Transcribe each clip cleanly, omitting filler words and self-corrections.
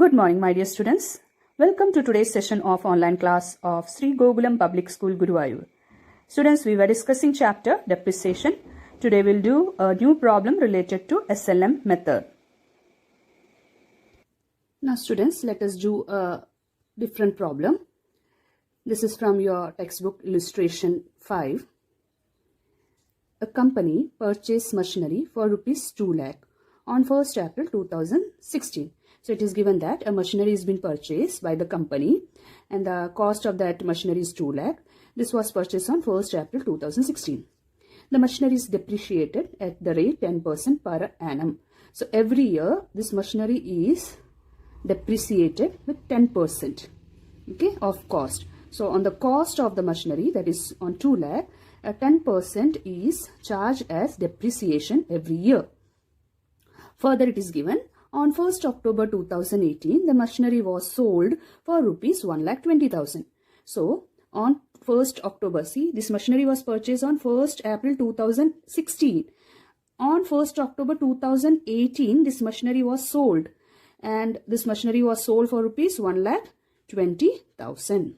Good morning, my dear students. Welcome to today's session of online class of Sri Gokulam Public School, Guruvayur. Students, we were discussing chapter depreciation. Today we'll do a new problem related to SLM method. Now students, let us do a different problem. This is from your textbook illustration 5. A company purchased machinery for rupees 2 lakh on 1st April 2016. So it is given that a machinery has been purchased by the company and the cost of that machinery is 2 lakh. This was purchased on 1st April 2016. The machinery is depreciated at the rate 10% per annum. So every year this machinery is depreciated with 10% of cost. So on the cost of the machinery, that is on 2 lakh, 10% is charged as depreciation every year. Further, it is given on 1st October 2018, the machinery was sold for rupees 1,20,000. So on 1st October, see, this machinery was purchased on 1st April 2016. On 1st October 2018, this machinery was sold, and this machinery was sold for rupees 1,20,000.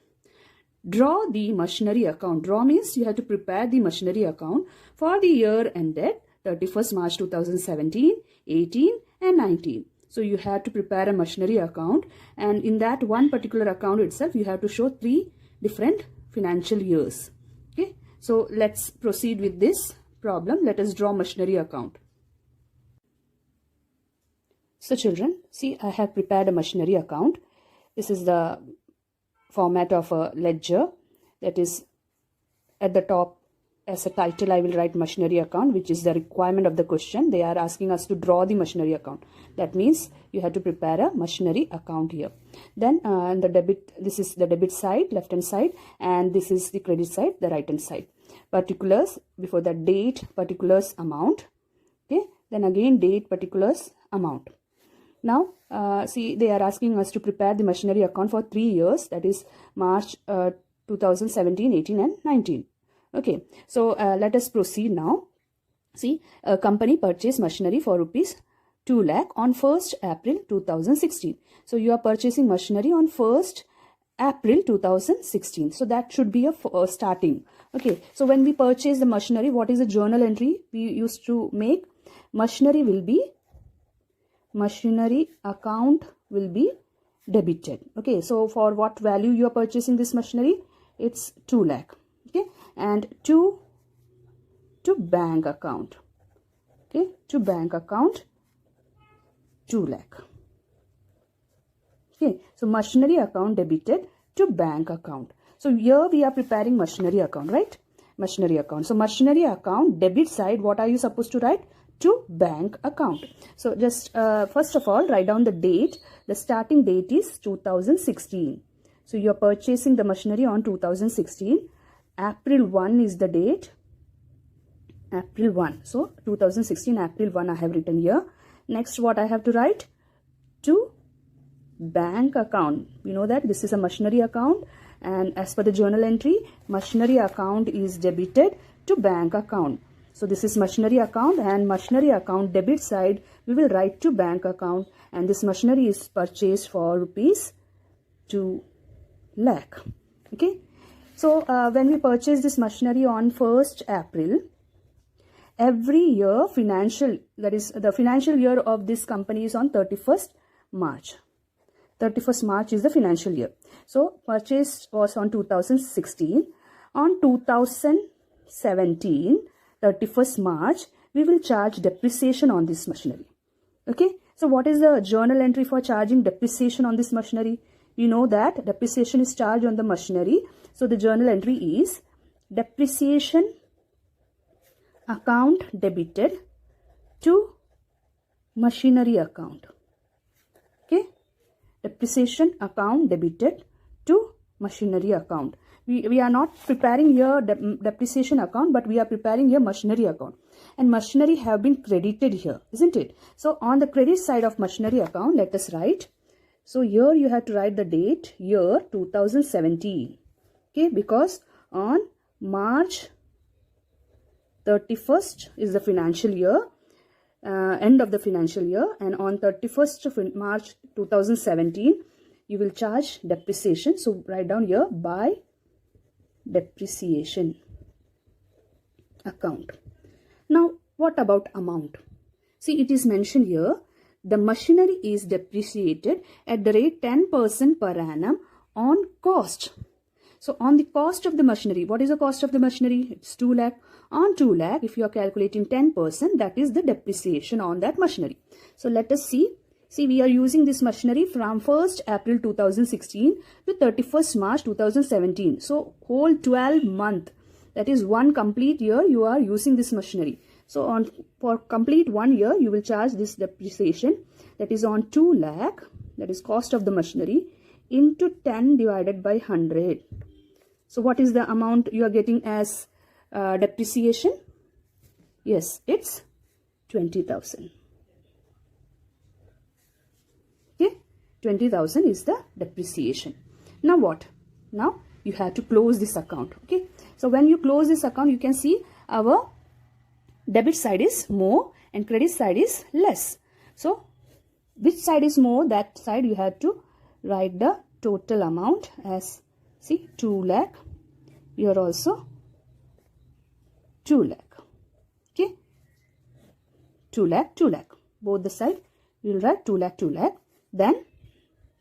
Draw the machinery account. Draw means you have to prepare the machinery account for the year ended 31st March 2017, 18 and 19. So you have to prepare a machinery account, and in that one particular account itself you have to show 3 different financial years. Okay, so let's proceed with this problem. Let us draw machinery account. So children, see, I have prepared a machinery account. This is the format of a ledger. That is, at the top as a title I will write machinery account, which is the requirement of the question. They are asking us to draw the machinery account. That means you have to prepare a machinery account here. Then this is the debit side, left hand side, and this is the credit side, the right hand side. Particulars, before the date, particulars, amount. Okay, then again date, particulars, amount. Now see, they are asking us to prepare the machinery account for 3 years, that is March 2017, 18 and 19. Okay, so let us proceed now. See, a company purchased machinery for rupees 2 lakh on 1st April 2016. So you are purchasing machinery on 1st April 2016. So that should be a starting. Okay, so when we purchase the machinery, what is the journal entry we used to make? Machinery account will be debited. Okay, so for what value you are purchasing this machinery? It's 2 lakh. Okay, and to bank account. Okay, to bank account 2 lakh. Okay, so machinery account debited to bank account. So here we are preparing machinery account, right? Machinery account. So machinery account debit side, what are you supposed to write? To bank account. So just first of all, write down the date. The starting date is 2016. So you are purchasing the machinery on 2016. April 1 is the date. April 1. So 2016 April 1 I have written here. Next, what I have to write? To bank account. We know that this is a machinery account, and as per the journal entry, machinery account is debited to bank account. So this is machinery account, and machinery account debit side we will write to bank account, and this machinery is purchased for rupees 2 lakh. Okay. So when we purchase this machinery on 1st April, every year financial, that is the financial year of this company is on 31st March. 31st March is the financial year. So purchase was on 2016. On 2017, 31st March, we will charge depreciation on this machinery. Okay. So what is the journal entry for charging depreciation on this machinery? You know that depreciation is charged on the machinery. So the journal entry is depreciation account debited to machinery account. Okay, depreciation account debited to machinery account. We are not preparing here depreciation account, but we are preparing here machinery account. And machinery have been credited here, isn't it? So on the credit side of machinery account, let us write. So here you have to write the date, year 2017. Okay, because on March 31st is the financial year. end of the financial year, and on 31st of March 2017 you will charge depreciation. So write down here by depreciation account. Now what about amount? See, it is mentioned here, the machinery is depreciated at the rate 10% per annum on cost. So on the cost of the machinery, what is the cost of the machinery? It's 2 lakh. On 2 lakh, if you are calculating 10%, that is the depreciation on that machinery. So let us see. See, we are using this machinery from 1st April 2016 to 31st March 2017. So whole 12 month, that is one complete year, you are using this machinery. So for complete 1 year, you will charge this depreciation, that is on 2 lakh, that is cost of the machinery, into 10 divided by 100. So what is the amount you are getting as depreciation? Yes, it's 20,000. Okay, 20,000 is the depreciation. Now what? Now you have to close this account. Okay, so when you close this account, you can see our debit side is more and credit side is less. So which side is more? That side you have to write the total amount as, see, 2 lakh. Here also 2 lakh. Okay, 2 lakh, 2 lakh. Both the side you will write 2 lakh, 2 lakh. Then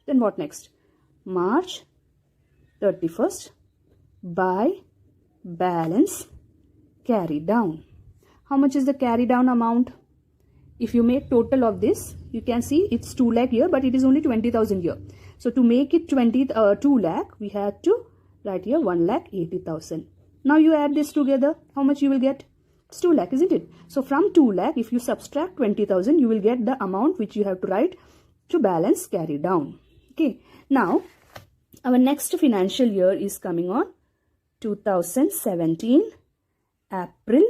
what next? March 31st by balance carry down. How much is the carry down amount? If you make total of this, you can see it's 2 lakh here, but it is only 20,000 here. So to make it 2 lakh, we have to write here 1,80,000. Now you add this together, how much you will get? It's 2 lakh, isn't it? So from 2 lakh, if you subtract 20,000, you will get the amount which you have to write to balance carry down. Okay. Now our next financial year is coming on 2017 April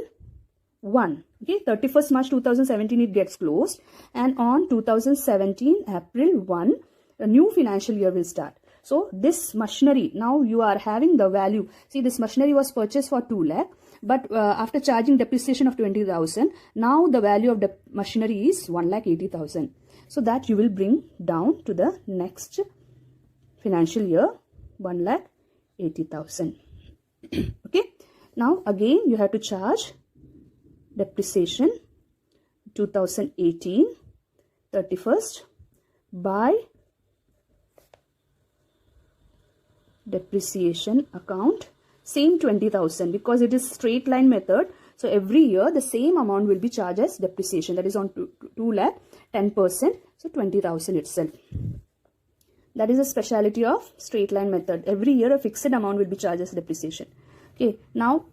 1. Okay, 31st March 2017 it gets closed, and on 2017 April 1 a new financial year will start. So this machinery, now you are having the value. See, this machinery was purchased for 2 lakh, but after charging depreciation of 20,000, now the value of the machinery is 1,80,000. So that you will bring down to the next financial year 1,80,000. Okay, now again you have to charge depreciation 2018 31st by depreciation account, same 20,000, because it is straight line method. So every year the same amount will be charged as depreciation, that is on 2 lakh 10%, so 20,000 itself. That is a speciality of straight line method. Every year a fixed amount will be charged as depreciation. Okay, now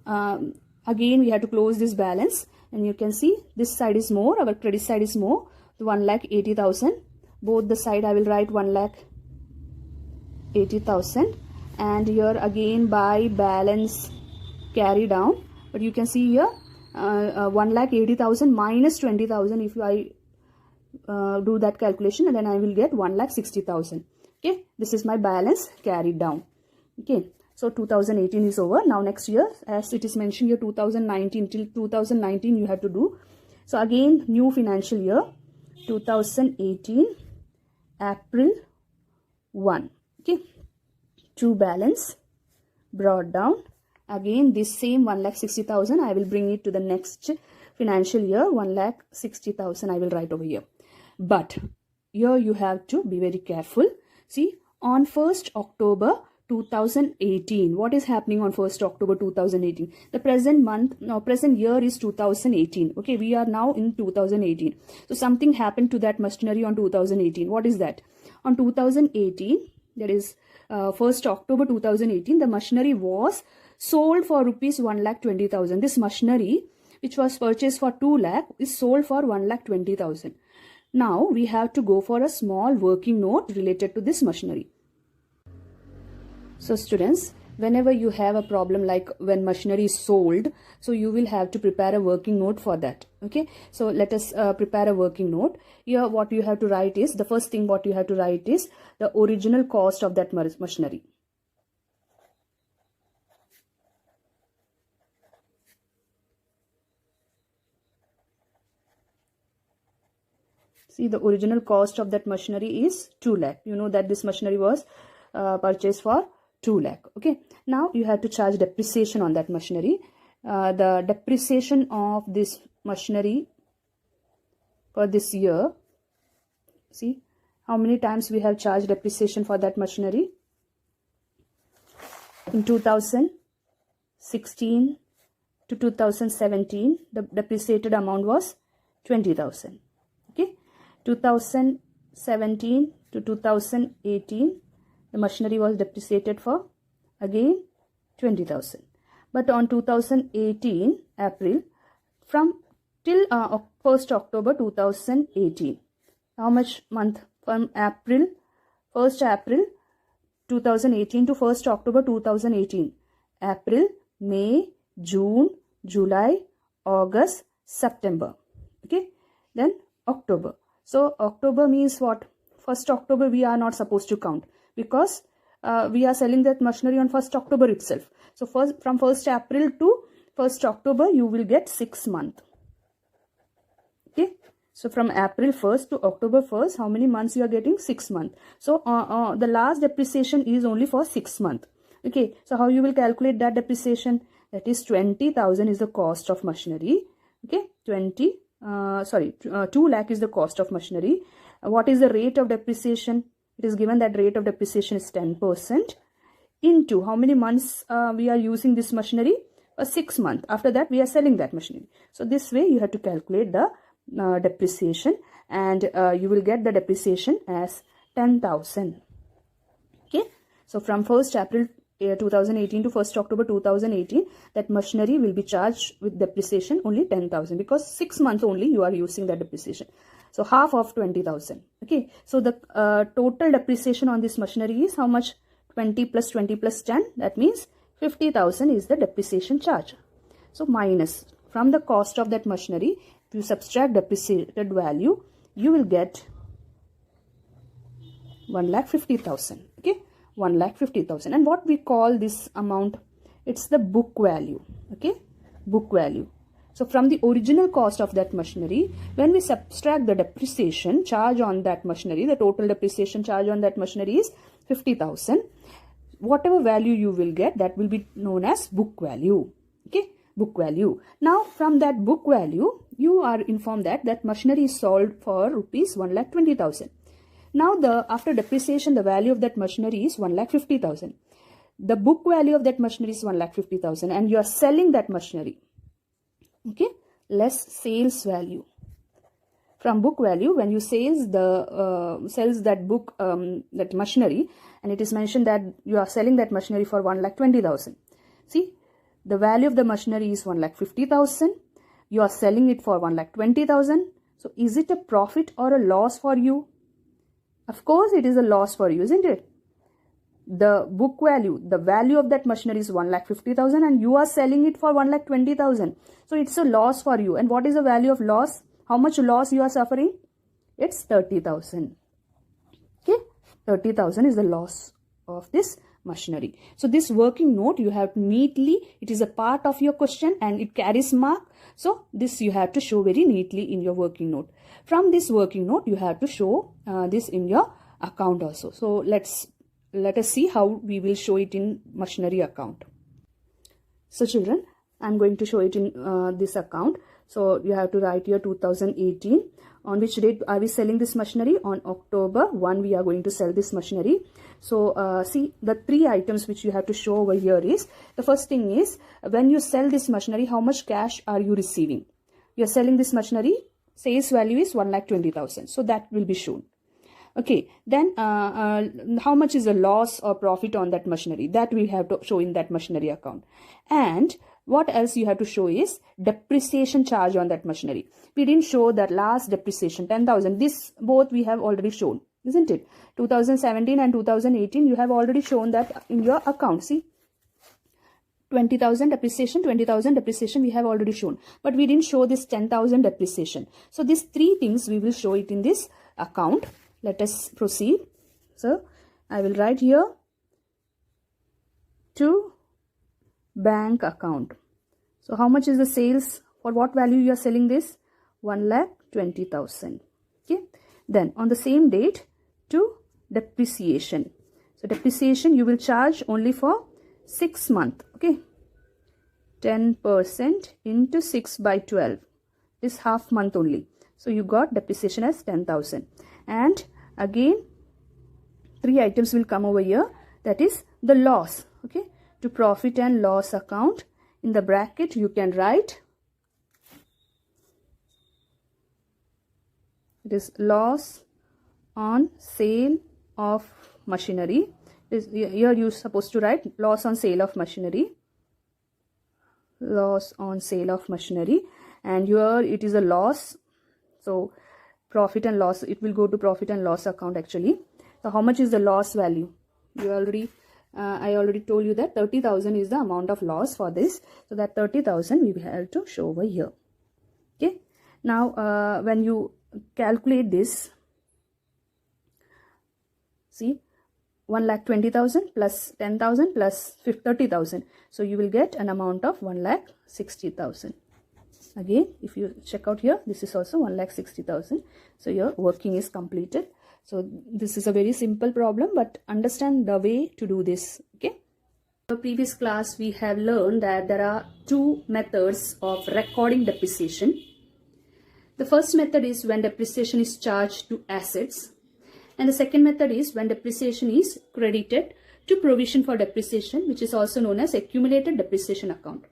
again we have to close this balance, and you can see this side is more, our credit side is more, 1,80,000. Both the side I will write 1,80,000, and here again by balance carry down. But you can see here 1,80,000 minus 20,000. If I do that calculation, and then I will get 1,60,000. Okay, this is my balance carried down. Okay, so 2018 is over. Now next year, as it is mentioned here, 2019 till 2019 you have to do. So again new financial year 2018 April 1. Okay, to balance brought down. Again this same 1,60,000 I will bring it to the next financial year, 1,60,000 I will write over here. But here you have to be very careful. See, on 1st October 2018, what is happening on 1st October 2018? The present month, now present year is 2018. Okay, we are now in 2018. So something happened to that machinery on 2018. What is that? On 2018, that is 1st October 2018, the machinery was sold for rupees 1,20,000. This machinery, which was purchased for 2 lakh, is sold for 1,20,000. Now we have to go for a small working note related to this machinery. So students, whenever you have a problem like when machinery is sold, so you will have to prepare a working note for that. Okay, so let us prepare a working note. Here what you have to write is, the first thing what you have to write is the original cost of that machinery. See, the original cost of that machinery is 2 lakh. You know that this machinery was purchased for 2 lakh. Okay. Now you have to charge depreciation on that machinery. The depreciation of this machinery for this year, see how many times we have charged depreciation for that machinery. In 2016 to 2017, the depreciated amount was 20,000. Okay, 2017 to 2018, the machinery was depreciated for again 20,000. But on 2018 April, from till 1st October 2018, how much month? From April, 1st April 2018 to 1st October 2018, April, May, June, July, August, September. Okay, then October. So October means what? 1st October we are not supposed to count, because we are selling that machinery on 1st October itself. So from 1st April to 1st October you will get 6 months. Okay, so from April 1st to October 1st, how many months you are getting? 6 months. So the last depreciation is only for 6 months. Okay, so how you will calculate that depreciation? That is 20,000 is the cost of machinery. Okay, 2 lakh is the cost of machinery. What is the rate of depreciation? It is given that rate of depreciation is 10% into how many months we are using this machinery? 6 months. After that we are selling that machinery. So this way you have to calculate the depreciation, and you will get the depreciation as 10,000. Okay, so from 1st April 2018 to 1st October 2018, that machinery will be charged with depreciation only 10,000, because 6 months only you are using that depreciation. So half of 20,000. Okay, so the total depreciation on this machinery is how much? 20 plus 20 plus 10, that means 50,000 is the depreciation charge. So minus from the cost of that machinery, if you subtract depreciated value, you will get 1,50,000. Okay, 1,50,000. And what we call this amount? It's the book value. Okay, book value. So from the original cost of that machinery, when we subtract the depreciation charge on that machinery, the total depreciation charge on that machinery is 50,000. Whatever value you will get, that will be known as book value. Okay, book value. Now from that book value, you are informed that that machinery is sold for rupees 1,20,000. Now after depreciation, the value of that machinery is 1,50,000. The book value of that machinery is 1,50,000, and you are selling that machinery. Okay, less sales value. From book value, when you sells that book, that machinery, and it is mentioned that you are selling that machinery for 1,20,000. See, the value of the machinery is 1,50,000. You are selling it for 1,20,000. So is it a profit or a loss for you? Of course it is a loss for you, isn't it? The book value, the value of that machinery is 1,50,000, and you are selling it for 1,20,000. So it's a loss for you. And what is the value of loss? How much loss you are suffering? It's 30,000. Okay, 30,000 is the loss of this machinery. So this working note you have to neatly, it is a part of your question and it carries mark. So this you have to show very neatly in your working note. From this working note you have to show this in your account also. So let us see how we will show it in machinery account. So children, I am going to show it in this account. So you have to write here 2018. On which date are we selling this machinery? On October 1 we are going to sell this machinery. So see, the 3 items which you have to show over here is, the first thing is, when you sell this machinery, how much cash are you receiving? You are selling this machinery, sales value is 1,20,000. So that will be shown. Okay, then how much is the loss or profit on that machinery? That we have to show in that machinery account. And what else you have to show is depreciation charge on that machinery. We didn't show that last depreciation, 10,000. This both we have already shown, isn't it? 2017 and 2018 you have already shown that in your account. See, 20,000 depreciation, 20,000 depreciation we have already shown. But we didn't show this 10,000 depreciation. So these 3 things we will show it in this account. Let us proceed. So I will write here to bank account. So how much is the sales? For what value you are selling this? 1,20,000. Okay. Then on the same date to depreciation. So depreciation you will charge only for 6 months. Okay, 10% into 6 by 12 is half month only. So you got depreciation as 10,000. And again 3 items will come over here, that is the loss. Okay, to profit and loss account, in the bracket you can write it is loss on sale of machinery. Here you are supposed to write loss on sale of machinery, loss on sale of machinery, and here it is a loss, so profit and loss, it will go to profit and loss account actually. So how much is the loss value? I already told you that 30,000 is the amount of loss for this, so that 30,000 we will have to show over here. Okay, now when you calculate this, see 1,20,000 plus 10,000 plus 30,000, so you will get an amount of 1,60,000. Again, if you check out here, this is also 1,60,000. So your working is completed. So this is a very simple problem, but understand the way to do this. Okay. In the previous class, we have learned that there are 2 methods of recording depreciation. The first method is when depreciation is charged to assets, and the second method is when depreciation is credited to provision for depreciation, which is also known as accumulated depreciation account.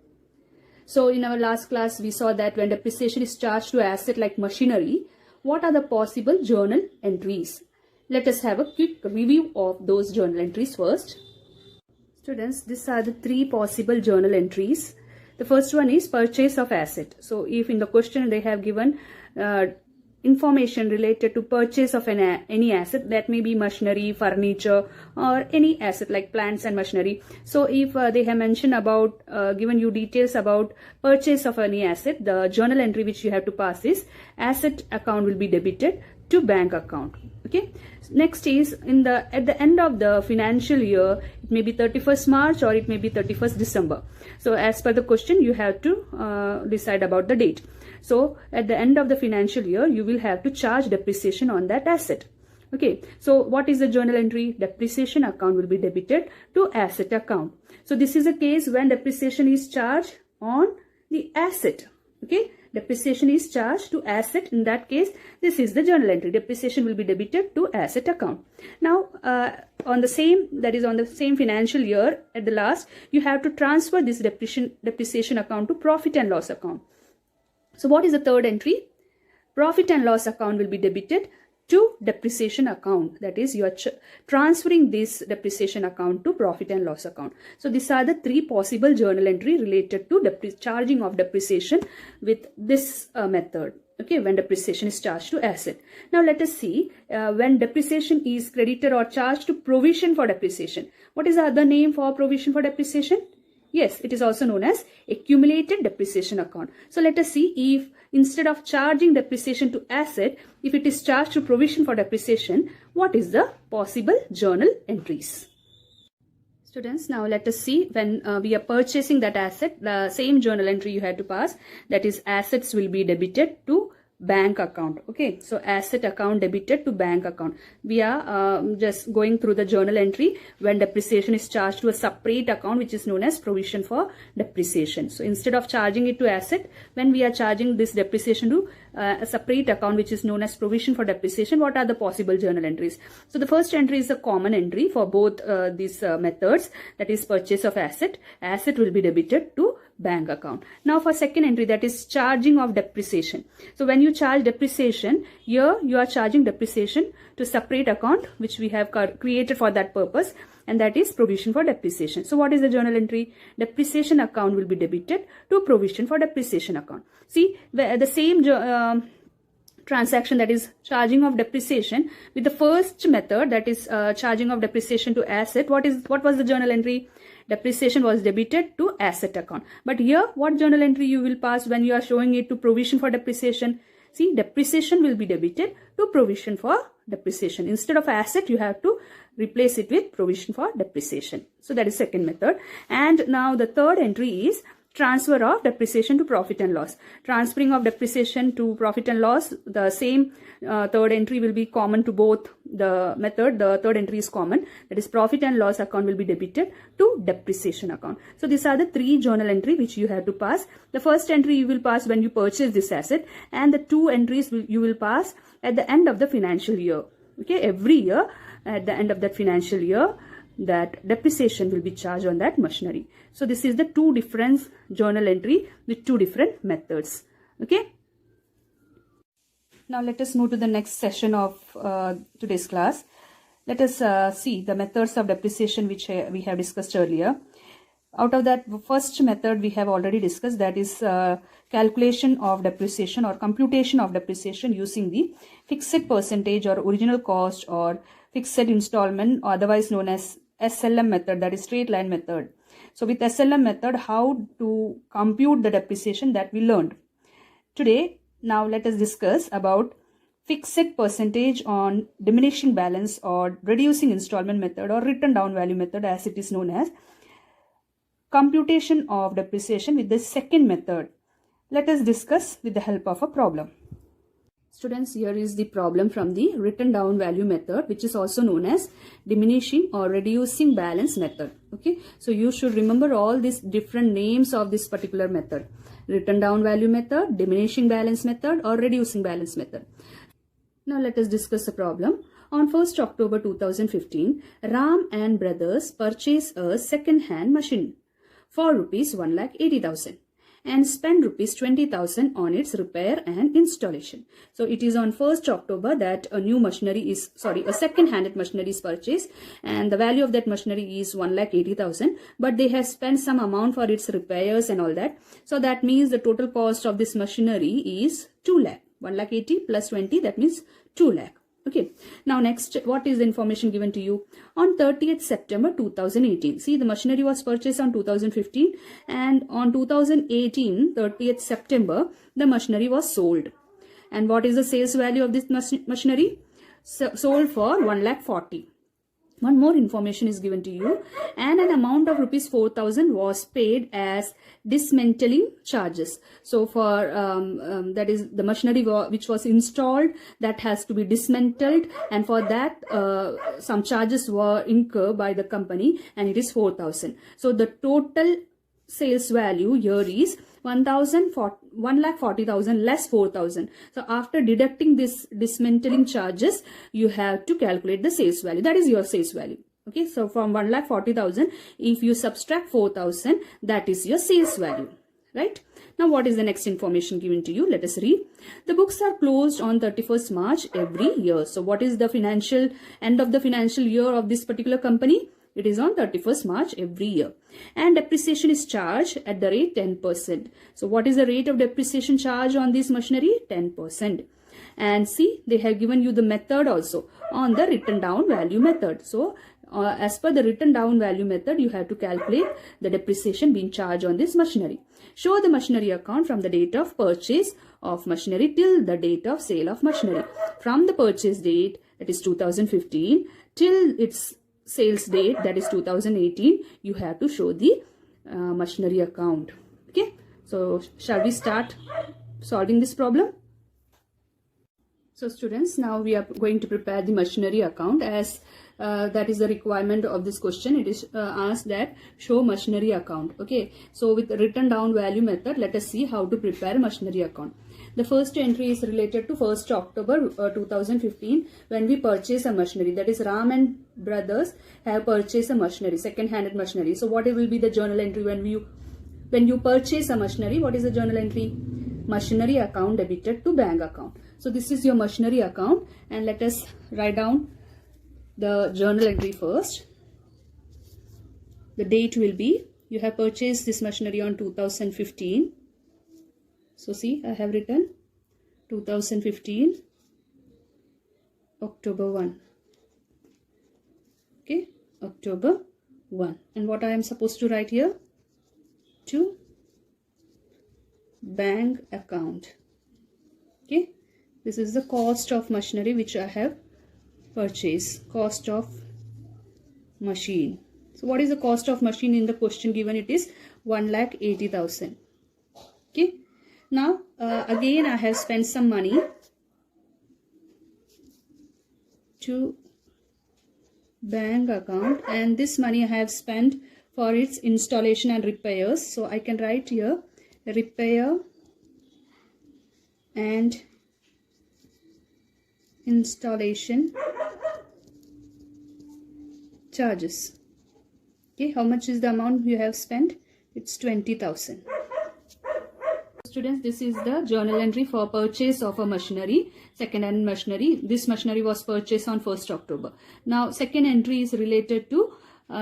So in our last class, we saw that when depreciation is charged to asset like machinery, what are the possible journal entries? Let us have a quick review of those journal entries first. Students, these are the 3 possible journal entries. The first one is purchase of asset. So if in the question they have given information related to purchase of any asset, that may be machinery, furniture, or any asset like plants and machinery. So if they have mentioned about given you details about purchase of any asset, the journal entry which you have to pass is asset account will be debited to bank account. Okay, next is at the end of the financial year, it may be 31st March or it may be 31st December. So as per the question, you have to decide about the date. So at the end of the financial year, you will have to charge depreciation on that asset. Okay, so what is the journal entry? Depreciation account will be debited to asset account. So this is a case when depreciation is charged on the asset. Okay, depreciation is charged to asset. In that case, this is the journal entry. Depreciation will be debited to asset account. Now, on the same financial year, at the last, you have to transfer this depreciation account to profit and loss account. So what is the third entry? Profit and loss account will be debited to depreciation account. That is, you are transferring this depreciation account to profit and loss account. So these are the 3 possible journal entry related to charging of depreciation with this method. Okay, when depreciation is charged to asset. Now let us see when depreciation is credited or charged to provision for depreciation. What is the other name for provision for depreciation? Yes, it is also known as accumulated depreciation account. So let us see if instead of charging depreciation to asset, if it is charged to provision for depreciation, what is the possible journal entries? Students, now let us see when we are purchasing that asset, the same journal entry you had to pass, that is assets will be debited to bank account. Okay, so asset account debited to bank account. We are just going through the journal entry when depreciation is charged to a separate account which is known as provision for depreciation. So instead of charging it to asset, when we are charging this depreciation to a separate account which is known as provision for depreciation, what are the possible journal entries? So the first entry is a common entry for both these methods, that is purchase of asset. Asset will be debited to bank account. Now for second entry, that is charging of depreciation. So when you charge depreciation, here you are charging depreciation to separate account which we have created for that purpose, and that is provision for depreciation. So what is the journal entry? Depreciation account will be debited to provision for depreciation account. See, the same transaction, that is charging of depreciation, with the first method, that is charging of depreciation to asset, what was the journal entry? Depreciation was debited to asset account. But here, what journal entry you will pass when you are showing it to provision for depreciation? See, depreciation will be debited to provision for depreciation. Instead of asset, you have to replace it with provision for depreciation. So that is second method. And now the third entry is transfer of depreciation to profit and loss. Transferring of depreciation to profit and loss, the same third entry will be common to both the method. The third entry is common, that is profit and loss account will be debited to depreciation account. So these are the three journal entry which you have to pass. The first entry you will pass when you purchase this asset, and the two entries you will pass at the end of the financial year. Okay, every year at the end of that financial year, that depreciation will be charged on that machinery. So this is the two different journal entry with two different methods. Okay. Now let us move to the next session of today's class. Let us see the methods of depreciation which we have discussed earlier. Out of that, first method we have already discussed, that is calculation of depreciation or computation of depreciation using the fixed percentage or original cost or fixed installment, or otherwise known as SLM method, that is straight line method. So with SLM method, how to compute the depreciation, that we learned. Today, now let us discuss about fixed percentage on diminishing balance or reducing installment method or written down value method, as it is known as computation of depreciation with the second method. Let us discuss with the help of a problem. Students, here is the problem from the written down value method, which is also known as diminishing or reducing balance method. Okay, so you should remember all these different names of this particular method: written down value method, diminishing balance method, or reducing balance method. Now let us discuss the problem. On 1st October 2015, Ram and brothers purchased a second-hand machine for rupees 1,80,000 and spend rupees 20,000 on its repair and installation. So it is on 1st October that a new machinery is, a second-handed machinery is purchased, and the value of that machinery is 1,80,000, but they have spent some amount for its repairs and all that. So that means the total cost of this machinery is 2 lakh. 1,80,000 plus 20, that means 2 lakh. Okay, now next, what is the information given to you? On 30th September 2018, see, the machinery was purchased on 2015, and on 2018, 30th September, the machinery was sold. And what is the sales value of this machinery? Sold for 1,40,000. One more information is given to you, and an amount of rupees 4,000 was paid as dismantling charges. So for that is the machinery which was installed, that has to be dismantled, and for that some charges were incurred by the company, and it is 4,000. So the total sales value here is 1,40,000 less 4,000. So after deducting this dismantling charges, you have to calculate the sales value. That is your sales value. Okay, so from 1,40,000, if you subtract 4,000, that is your sales value, right? Now what is the next information given to you? Let us read. The books are closed on 31st March every year. So what is the end of the financial year of this particular company? It is on 31st March every year. And depreciation is charged at the rate 10%. So what is the rate of depreciation charge on this machinery? 10%. And see, they have given you the method also on the written down value method. So as per the written down value method, you have to calculate the depreciation being charged on this machinery. Show the machinery account from the date of purchase of machinery till the date of sale of machinery. From the purchase date, that is 2015, till its sales date, that is 2018, you have to show the machinery account. Okay, so shall we start solving this problem? So students, now we are going to prepare the machinery account, as that is the requirement of this question. It is asked that show machinery account. Okay, so with the written down value method, let us see how to prepare machinery account. The first entry is related to 1st October 2015, when we purchase a machinery. That is, Ram and brothers have purchased a machinery, second-handed machinery. So what will be the journal entry when you purchase a machinery? What is the journal entry? Machinery account debited to bank account. So this is your machinery account, and let us write down the journal entry first. The date will be, you have purchased this machinery on 2015. So see, I have written 2015 October 1. Okay, October 1. And what I am supposed to write here? To bank account. Okay, this is the cost of machinery which I have purchased. Cost of machine. So what is the cost of machine in the question given? It is 1,80,000. Okay. Now again I have spent some money to bank account, and this money I have spent for its installation and repairs. So I can write here repair and installation charges. Okay, how much is the amount you have spent? It's 20,000. Students, this is the journal entry for purchase of a machinery, second-hand machinery. This machinery was purchased on 1st October. Now, second entry is related to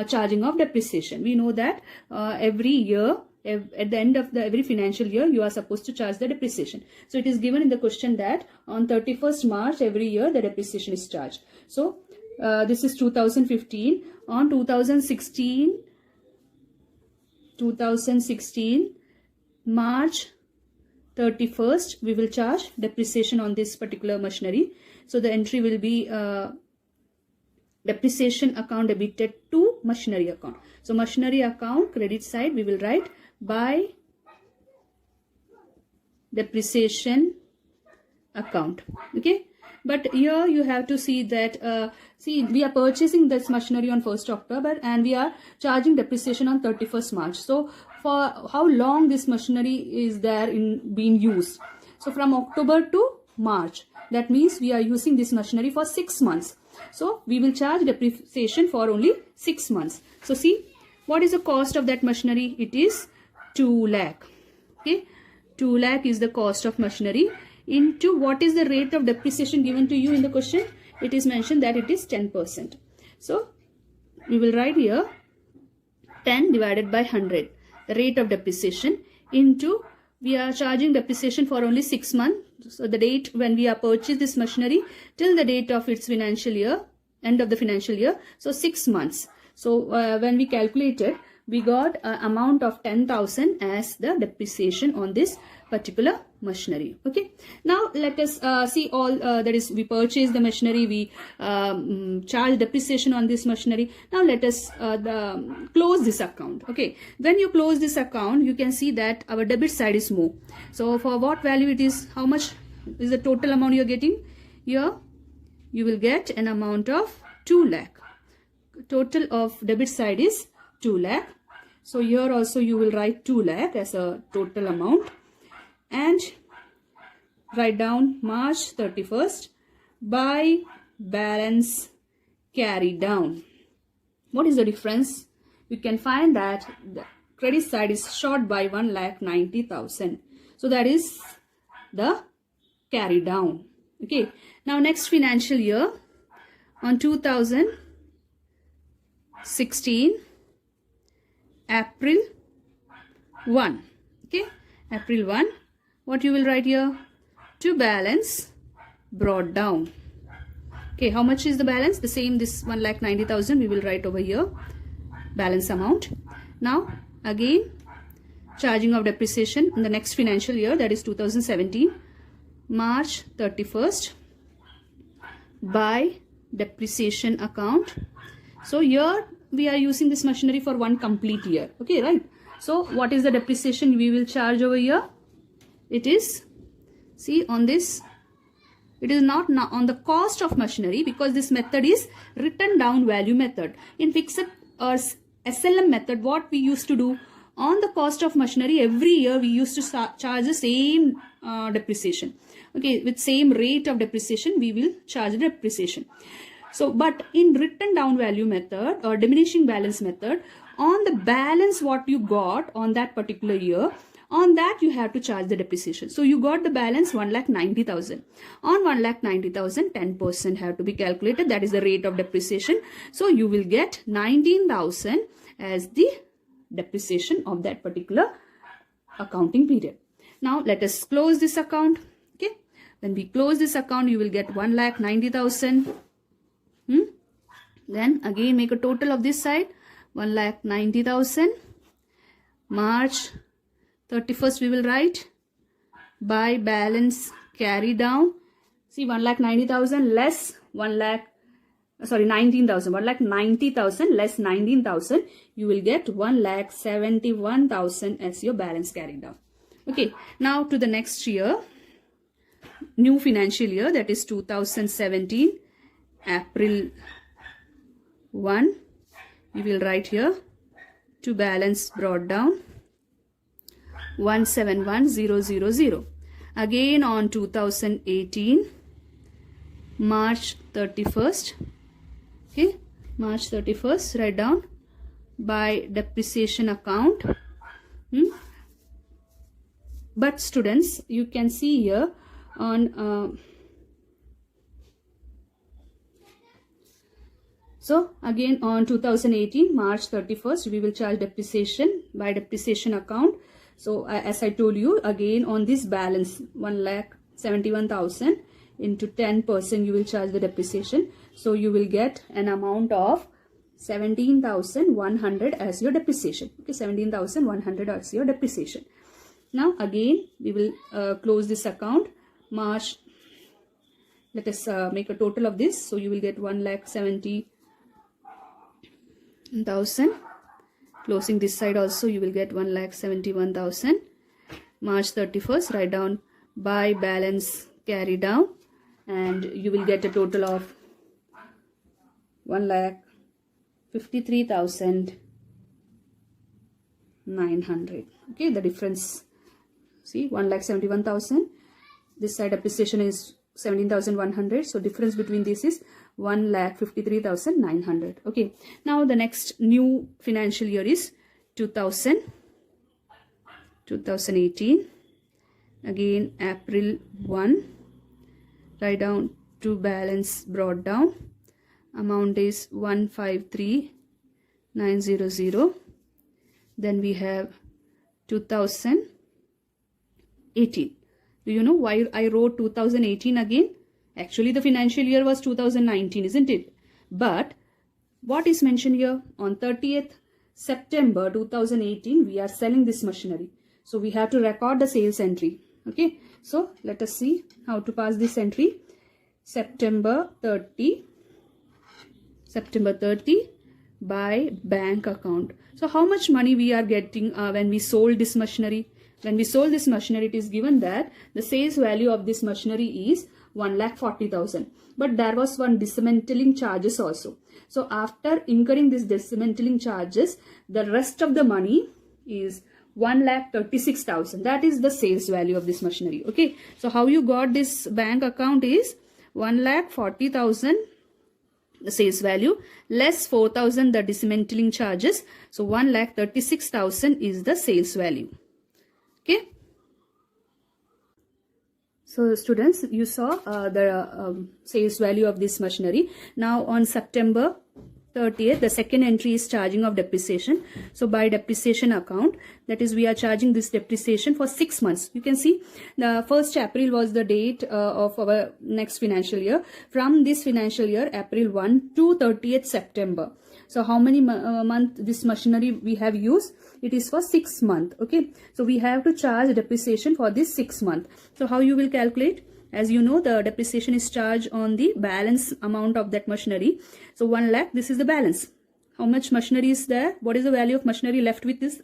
charging of depreciation. We know that every year, at the end of every financial year, you are supposed to charge the depreciation. So, it is given in the question that on 31st March every year, the depreciation is charged. So, this is 2015. On 2016, March 31st, we will charge depreciation on this particular machinery. So the entry will be depreciation account debited to machinery account. So machinery account credit side we will write by depreciation account. Okay. But here you have to see that, see, we are purchasing this machinery on 1st October and we are charging depreciation on 31st March. So for how long this machinery is there in being used? So from October to March, that means we are using this machinery for 6 months. So we will charge depreciation for only 6 months. So see, what is the cost of that machinery? It is 2 lakh. Okay, 2 lakh is the cost of machinery. Into what is the rate of depreciation given to you in the question? It is mentioned that it is 10%. So we will write here 10 divided by 100, the rate of depreciation, into we are charging depreciation for only 6 months. So the date when we are purchased this machinery till the date of its financial year, end of the financial year. So 6 months. So when we calculated, we got an amount of 10,000 as the depreciation on this particular machinery. Okay. Now let us see all that is, we purchase the machinery, we charge depreciation on this machinery. Now let us close this account. Okay. When you close this account, you can see that our debit side is more. So for what value it is, how much is the total amount you are getting? Here you will get an amount of 2 lakh. Total of debit side is 2 lakh. So here also you will write 2 lakh as a total amount and write down March 31st by balance carry down. What is the difference? You can find that the credit side is short by 1,90,000. So that is the carry down. Okay. Now next financial year, on 2016 April 1. Okay. April 1. What you will write here? To balance brought down. Okay. How much is the balance? The same, this 1,90,000 we will write over here. Balance amount. Now again charging of depreciation in the next financial year, that is 2017 March 31st by depreciation account. So here we are using this machinery for 1 complete year. Okay, right? So what is the depreciation we will charge over here? It is, see on this, it is not on the cost of machinery, because this method is written down value method. In fixed or SLM method, what we used to do, on the cost of machinery, every year we used to charge the same depreciation. Okay, with same rate of depreciation, we will charge the depreciation. So, but in written down value method or diminishing balance method, on the balance what you got on that particular year, on that you have to charge the depreciation. So, you got the balance 1,90,000. On 1,90,000, 10% have to be calculated. That is the rate of depreciation. So, you will get 19,000 as the depreciation of that particular accounting period. Now, let us close this account. Okay. When we close this account, you will get 1,90,000. Then again make a total of this side, 1,90,000. March 31st we will write by balance carry down. See, 1,90,000 less 1 lakh sorry, 19,000, 1,90,000 less 19,000, you will get 1,71,000 as your balance carried down. Okay, now to the next year, new financial year, that is 2017, April 1, you will write here to balance brought down 171,000. Again on 2018, March 31st, okay, March 31st, write down by depreciation account. But students, you can see here on so again on 2018 March 31st, we will charge depreciation by depreciation account. So as I told you, again on this balance 1,71,000 into 10%, you will charge the depreciation. So you will get an amount of 17,100 as your depreciation. Okay, 17,100 as your depreciation. Now again we will close this account March. Let us make a total of this. So you will get 1,70,000. Closing this side also, you will get 1,71,000. March 31st, write down by balance carry down, and you will get a total of 1,53,900. Okay, the difference. See, 1,71,000. This side depreciation is 17,100. So difference between this is 1,53,900. Okay. Now the next new financial year is 2018. Again April 1. Write down to balance brought down. Amount is 153,900. Then we have 2018. Do you know why I wrote 2018 again? Actually, the financial year was 2019, isn't it? But what is mentioned here? On 30th September 2018, we are selling this machinery. So we have to record the sales entry. Okay. So let us see how to pass this entry. September 30 by bank account. So how much money we are getting when we sold this machinery? When we sold this machinery, it is given that the sales value of this machinery is 1,40,000. But there was one dismantling charges also. So after incurring this dismantling charges, the rest of the money is 1,36,000. That is the sales value of this machinery. Okay. So how you got this bank account is 1,40,000 the sales value less 4,000 the dismantling charges. So 1,36,000 is the sales value. Okay. So students, you saw the sales value of this machinery. Now on September 30th, the second entry is charging of depreciation. So by depreciation account, that is we are charging this depreciation for 6 months. You can see the 1st April was the date of our next financial year. From this financial year, April 1 to 30th September. So how many month this machinery we have used? It is for 6 months. Okay. So we have to charge depreciation for this 6 month. So how you will calculate? As you know, the depreciation is charged on the balance amount of that machinery. So 1 lakh, this is the balance. How much machinery is there? What is the value of machinery left with us?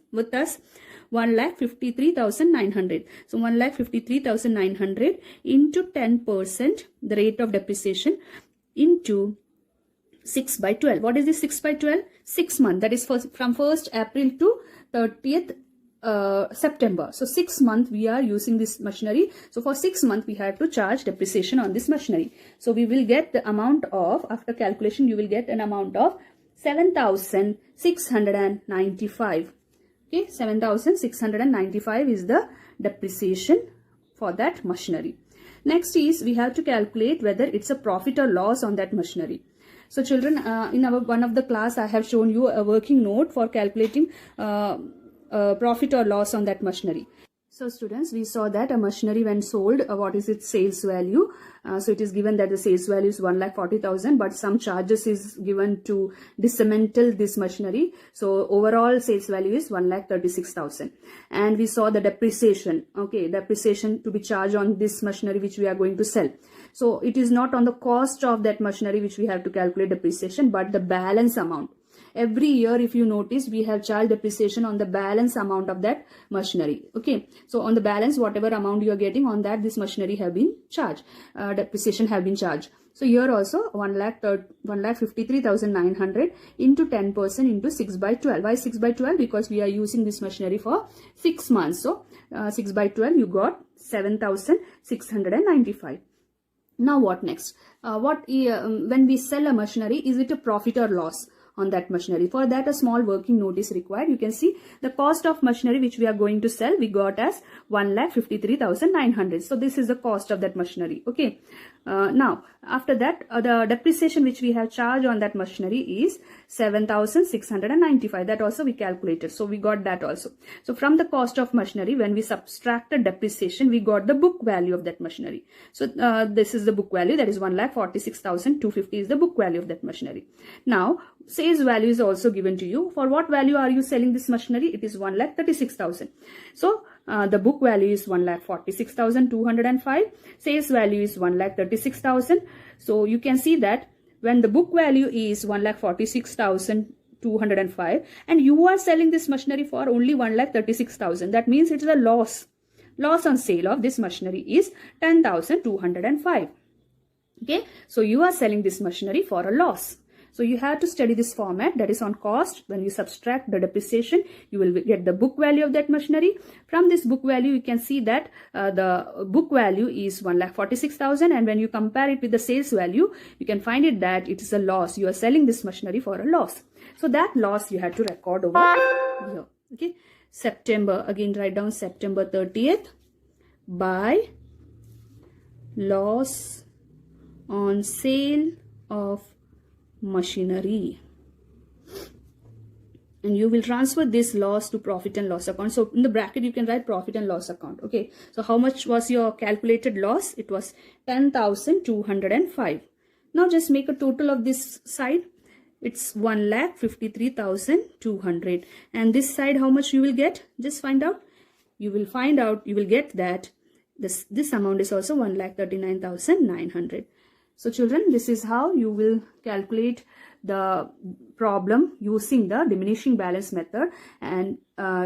1,53,900. So 1,53,900 into 10%, the rate of depreciation, into 6 by 12. What is this 6 by 12? 6 months. That is from 1st April to 30th September. So 6 months we are using this machinery. So for 6 months we have to charge depreciation on this machinery. So we will get the amount of, after calculation, you will get an amount of 7,695. Okay, 7,695 is the depreciation for that machinery. Next is we have to calculate whether it's a profit or loss on that machinery. So children, in our one of the class, I have shown you a working note for calculating profit or loss on that machinery. So students, we saw that a machinery when sold, what is its sales value? So it is given that the sales value is 1,40,000, but some charges is given to dismantle this machinery. So overall sales value is 1,36,000. And we saw the depreciation, okay, depreciation to be charged on this machinery which we are going to sell. So it is not on the cost of that machinery which we have to calculate depreciation, but the balance amount. Every year, if you notice, we have charged depreciation on the balance amount of that machinery. Okay, so on the balance, whatever amount you are getting, on that this machinery have been charged, depreciation have been charged. So here also 1,53,900 into 10% into 6 by 12. Why 6 by 12? Because we are using this machinery for 6 months. So 6 by 12, you got 7,695. Now what next? When we sell a machinery, is it a profit or loss on that machinery? For that, a small working note is required. You can see the cost of machinery which we are going to sell, we got as 1,53,900. So this is the cost of that machinery. Okay. Now after that, the depreciation which we have charged on that machinery is 7,695. That also we calculated. So we got that also. So from the cost of machinery, when we subtracted depreciation, we got the book value of that machinery. So this is the book value, that is 1,46,250 is the book value of that machinery. Now sales value is also given to you. For what value are you selling this machinery? It is 1,36,000. So the book value is 1,46,205. Sales value is 1,36,000. So you can see that when the book value is 1,46,205 and you are selling this machinery for only 1,36,000, that means it is a loss. Loss on sale of this machinery is 10,205. Okay, so you are selling this machinery for a loss. So you have to study this format, that is on cost. When you subtract the depreciation, you will get the book value of that machinery. From this book value, you can see that the book value is 1,46,000, and when you compare it with the sales value, you can find it that it is a loss. You are selling this machinery for a loss. So that loss you have to record over here. Okay, September, again write down September 30th by loss on sale of machinery, and you will transfer this loss to profit and loss account. So in the bracket you can write profit and loss account. Okay, so how much was your calculated loss? It was 10,205. Now just make a total of this side. It's 1,53,200, and this side how much you will get? Just find out. You will find out, you will get that this amount is also 1,39,900. So children, this is how you will calculate the problem using the diminishing balance method. And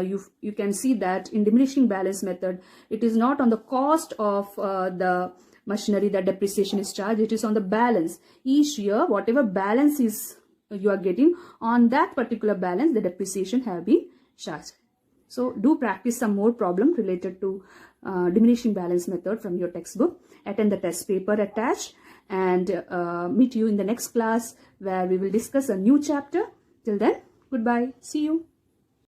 you can see that in diminishing balance method, it is not on the cost of the machinery that depreciation is charged. It is on the balance. Each year, whatever balance is you are getting, on that particular balance, the depreciation have been charged. So do practice some more problem related to diminishing balance method from your textbook. Attend the test paper attached, and meet you in the next class where we will discuss a new chapter. Till then, goodbye. See you.